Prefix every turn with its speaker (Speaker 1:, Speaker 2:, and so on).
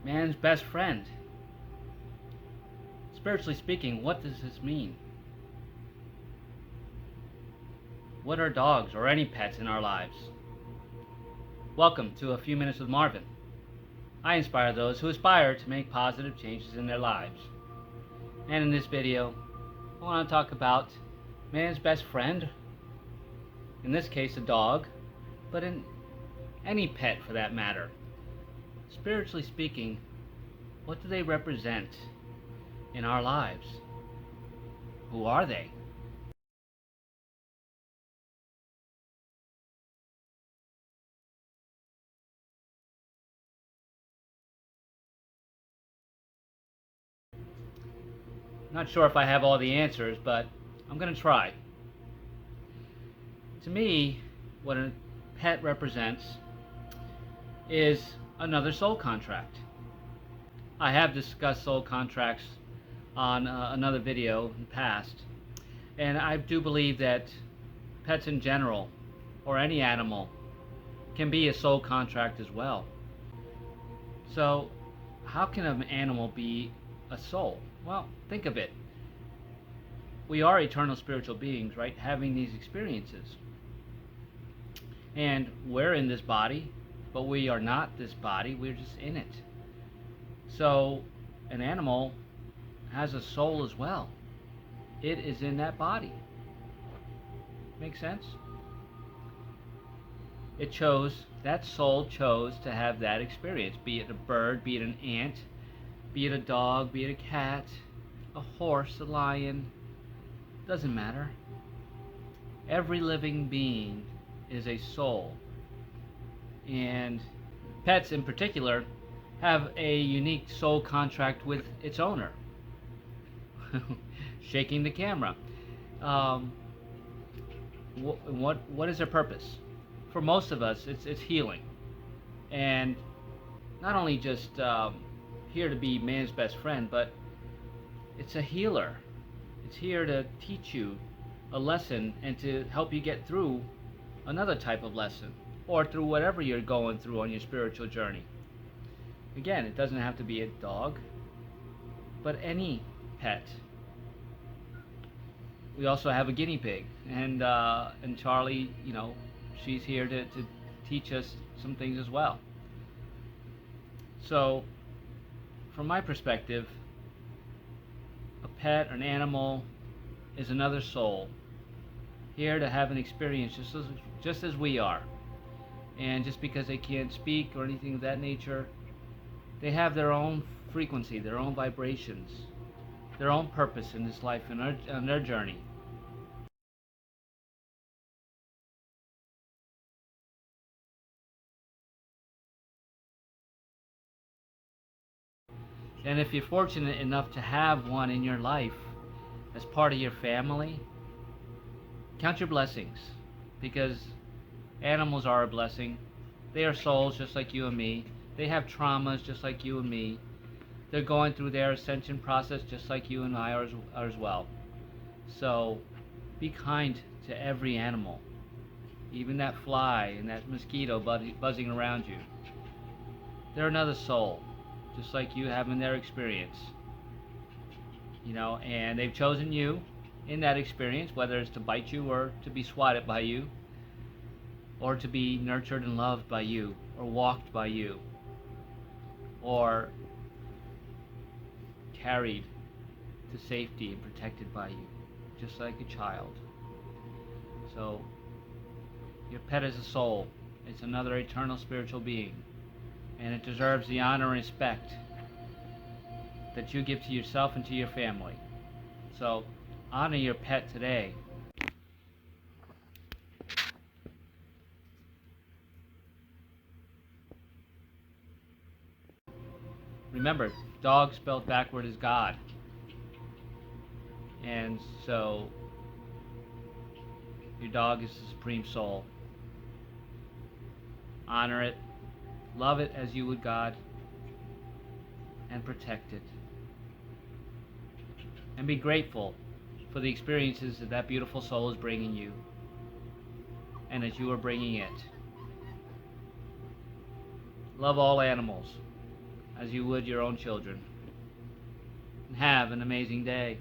Speaker 1: Man's best friend. Spiritually speaking, what does this mean? What are dogs or any pets in our lives? Welcome to A Few Minutes with Marvin. I inspire those who aspire to make positive changes in their lives. And in this video, I want to talk about man's best friend, in this case a dog, but in any pet for that matter. Spiritually speaking, what do they represent in our lives? Who are they? Not sure if I have all the answers, but I'm going to try. To me, what a pet represents is another soul contract. I have discussed soul contracts on another video in the past, and I do believe that pets in general, or any animal, can be a soul contract as well. So, how can an animal be a soul? Well, think of it. We are eternal spiritual beings, right? Having these experiences. And we're in this body, but we are not this body, we're just in it. So, an animal has a soul as well. It is in that body. Make sense? That soul chose to have that experience, be it a bird, be it an ant, be it a dog, be it a cat, a horse, a lion, doesn't matter. Every living being is a soul. And pets in particular have a unique soul contract with its owner. Shaking the camera. What is their purpose? For most of us, it's healing. And not only just here to be man's best friend, but it's a healer. It's here to teach you a lesson and to help you get through another type of lesson, or through whatever you're going through on your spiritual journey. Again, it doesn't have to be a dog, but any pet. We also have a guinea pig, and Charlie, she's here to teach us some things as well. So, from my perspective, a pet, an animal, is another soul, here to have an experience just as we are. And just because they can't speak or anything of that nature, they have their own frequency, their own vibrations, their own purpose in this life and on their journey. And if you're fortunate enough to have one in your life as part of your family, count your blessings, because animals are a blessing. They are souls just like you and me. They have traumas just like you and me. They're going through their ascension process just like you and I are as well. So be kind to every animal, even that fly and that mosquito buzzing around you. They're another soul, just like you having their experience. And they've chosen you in that experience, whether it's to bite you or to be swatted by you, or to be nurtured and loved by you, or walked by you, or carried to safety and protected by you, just like a child. So, your pet is a soul. It's another eternal spiritual being, and it deserves the honor and respect that you give to yourself and to your family. So, honor your pet today. Remember, dog spelled backward is God. And so, your dog is the supreme soul. Honor it, love it as you would God, and protect it. And be grateful for the experiences that beautiful soul is bringing you, and as you are bringing it. Love all animals. as you would your own children. And have an amazing day.